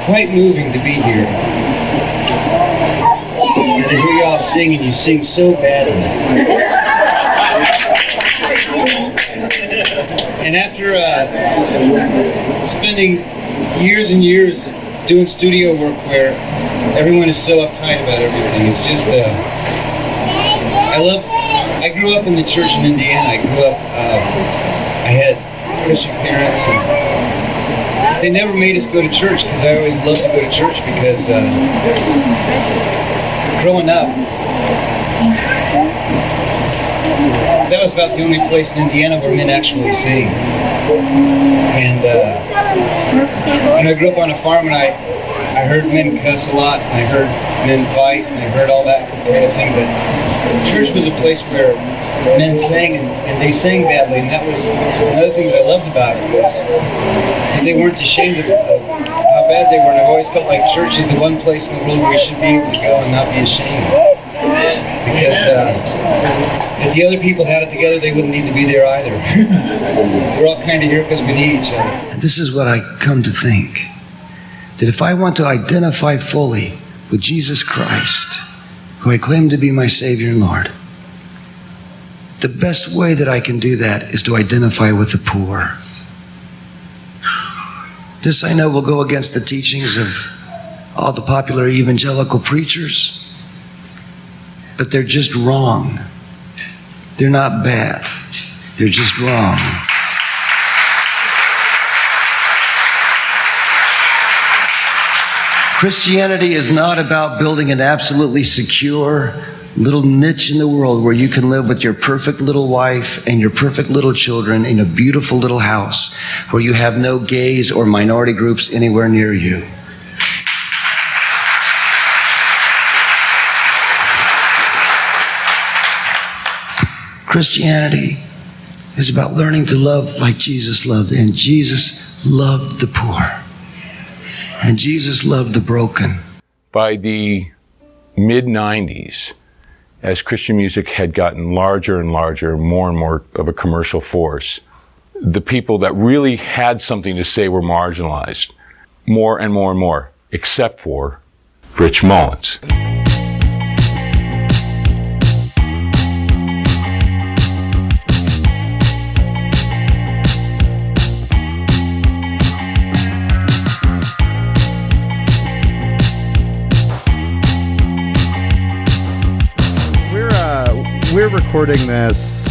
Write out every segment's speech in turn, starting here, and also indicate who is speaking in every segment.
Speaker 1: quite moving to be here. And to hear y'all sing, and you sing so badly. And after spending years and years doing studio work where everyone is so uptight about everything, it's just, I grew up in the church in Indiana. I grew up, I had Christian parents, and they never made us go to church, because I always loved to go to church, because growing up, that was about the only place in Indiana where men actually sing. And I grew up on a farm, and I heard men cuss a lot, and I heard men fight, and I heard all that kind of thing, but church was a place where men sang, and they sang badly, and that was another thing that I loved about it, was that they weren't ashamed of how bad they were, and I've always felt like church is the one place in the world where you should be able to go and not be ashamed. Because if the other people had it together, they wouldn't need to be there either. We're all kind of here because we need each other.
Speaker 2: And this is what I come to think, that if I want to identify fully with Jesus Christ, who I claim to be my Savior and Lord, the best way that I can do that is to identify with the poor. This I know will go against the teachings of all the popular evangelical preachers, but they're just wrong. They're not bad. They're just wrong. Christianity is not about building an absolutely secure little niche in the world where you can live with your perfect little wife and your perfect little children in a beautiful little house where you have no gays or minority groups anywhere near you. Christianity is about learning to love like Jesus loved, and Jesus loved the poor, and Jesus loved the broken.
Speaker 3: By the mid-90s, as Christian music had gotten larger and larger, more and more of a commercial force, the people that really had something to say were marginalized more and more and more, except for Rich Mullins.
Speaker 4: We're recording this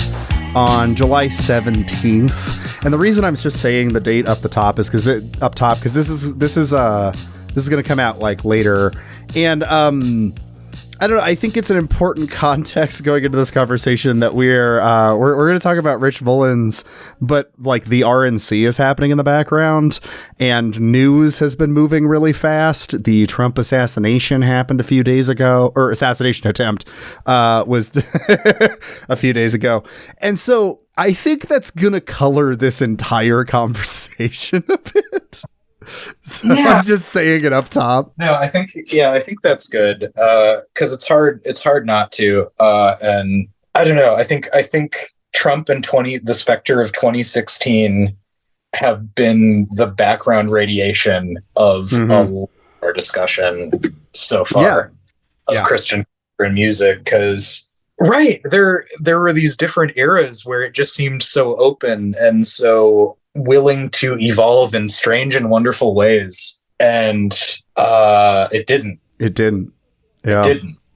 Speaker 4: on July 17th, and the reason I'm just saying the date up top is because this is going to come out like later, and I don't know. I think it's an important context going into this conversation that we're going to talk about Rich Mullins, but like the RNC is happening in the background, and news has been moving really fast. The Trump assassination happened a few days ago, or assassination attempt was a few days ago, and so I think that's going to color this entire conversation a bit. So yeah. I'm just saying it up top.
Speaker 5: No, I think that's good. Cause it's hard not to, and I don't know. I think Trump and the specter of 2016 have been the background radiation of our discussion so far of Christian music. Cause there were these different eras where it just seemed so open and so willing to evolve in strange and wonderful ways, and it didn't.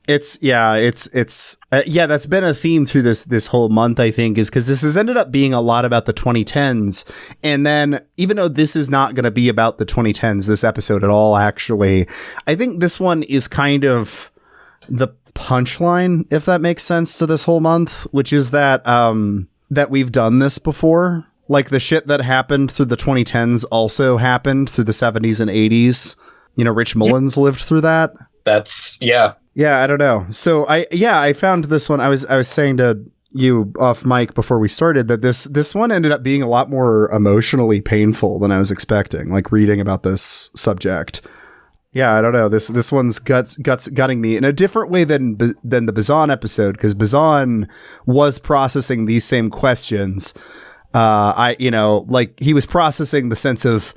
Speaker 4: It's that's been a theme through this whole month, I think, is because this has ended up being a lot about the 2010s, and then even though this is not going to be about the 2010s this episode at all, actually, I think this one is kind of the punchline, if that makes sense, to this whole month, which is that that we've done this before. Like, the shit that happened through the 2010s also happened through the 70s and 80s. You know, Rich Mullins lived through that.
Speaker 5: Yeah,
Speaker 4: I don't know. So I found this one. I was saying to you off mic before we started that this one ended up being a lot more emotionally painful than I was expecting, like reading about this subject. Yeah, I don't know. This one's gutting me in a different way than the Bazan episode, because Bazan was processing these same questions. He was processing the sense of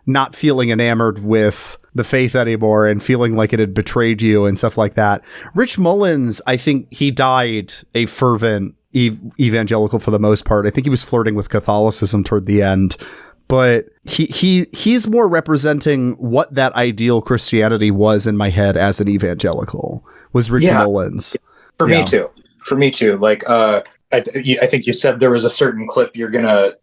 Speaker 4: not feeling enamored with the faith anymore and feeling like it had betrayed you and stuff like that. Rich Mullins, I think he died a fervent evangelical for the most part. I think he was flirting with Catholicism toward the end, but he's more representing what that ideal Christianity was in my head as an evangelical, was Rich Mullins.
Speaker 5: For me too. Like, I think you said there was a certain clip you're gonna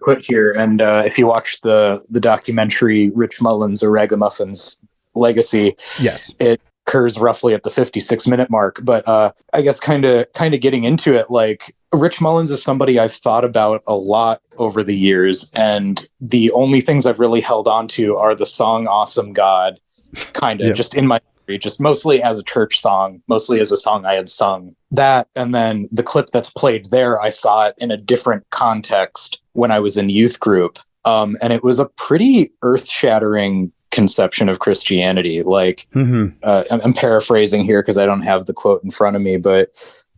Speaker 5: put here, and if you watch the documentary Rich Mullins or Ragamuffin's Legacy,
Speaker 4: yes,
Speaker 5: it occurs roughly at the 56-minute mark. But I guess kind of getting into it, like Rich Mullins is somebody I've thought about a lot over the years, and the only things I've really held on to are the song "Awesome God," kind of just in my just mostly as a church song, mostly as a song I had sung. That, and then the clip that's played there, I saw it in a different context when I was in youth group. And it was a pretty earth-shattering conception of Christianity. Like, I'm paraphrasing here because I don't have the quote in front of me, but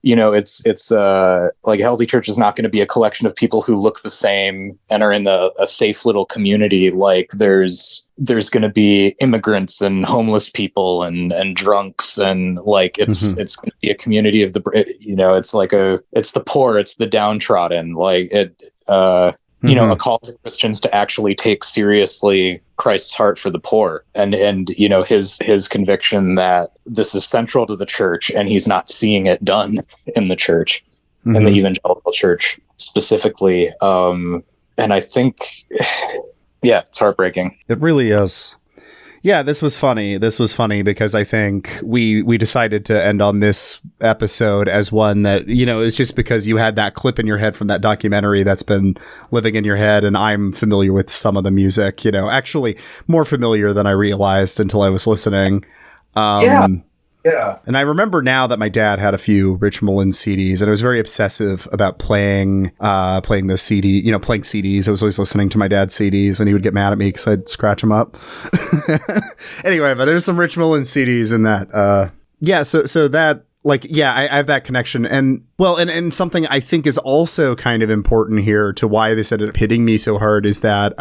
Speaker 5: it's like a healthy church is not going to be a collection of people who look the same and are in a safe little community. Like there's going to be immigrants and homeless people and drunks, and like it's going to be a community of it's the poor, it's the downtrodden. Like it, a call to Christians to actually take seriously Christ's heart for the poor, and his conviction that this is central to the church, and he's not seeing it done in the church, in the evangelical church specifically. And I think, it's heartbreaking.
Speaker 4: It really is. Yeah, this was funny. This was funny because I think we decided to end on this episode as one that, is just because you had that clip in your head from that documentary that's been living in your head, and I'm familiar with some of the music, actually more familiar than I realized until I was listening. Yeah. And I remember now that my dad had a few Rich Mullins CDs, and I was very obsessive about playing those playing CDs. I was always listening to my dad's CDs, and he would get mad at me because I'd scratch them up. Anyway, but there's some Rich Mullins CDs in that. So that, I have that connection. And something I think is also kind of important here to why this ended up hitting me so hard is that,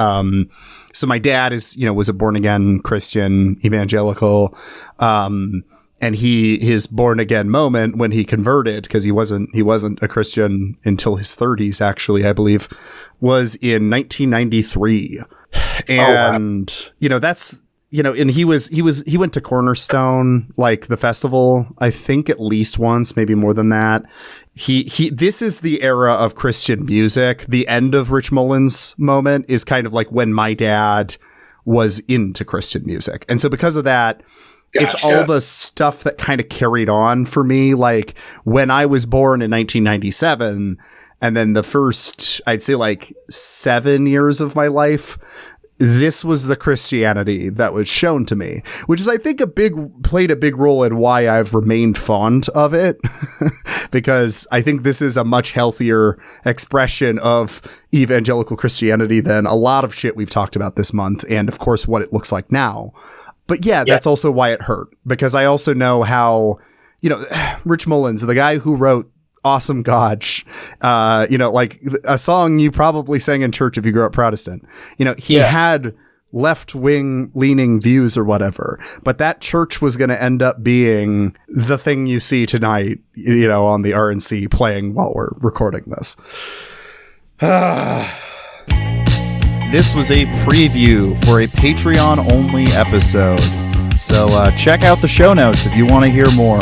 Speaker 4: so my dad was a born again Christian evangelical, and his born again moment when he converted, because he wasn't a Christian until his 30s, actually, I believe, was in 1993. And, that's, and he went to Cornerstone, like the festival, I think at least once, maybe more than that. This is the era of Christian music. The end of Rich Mullins' moment is kind of like when my dad was into Christian music. And so because of that, it's all the stuff that kind of carried on for me. Like when I was born in 1997, and then the first, I'd say 7 years of my life, this was the Christianity that was shown to me, which is, I think, played a big role in why I've remained fond of it, because I think this is a much healthier expression of evangelical Christianity than a lot of shit we've talked about this month, and of course what it looks like now. But that's also why it hurt, because I also know how, Rich Mullins, the guy who wrote Awesome God, like a song you probably sang in church if you grew up Protestant, he had left-wing leaning views or whatever, but that church was going to end up being the thing you see tonight, on the RNC playing while we're recording this. This was a preview for a Patreon-only episode, so check out the show notes if you want to hear more.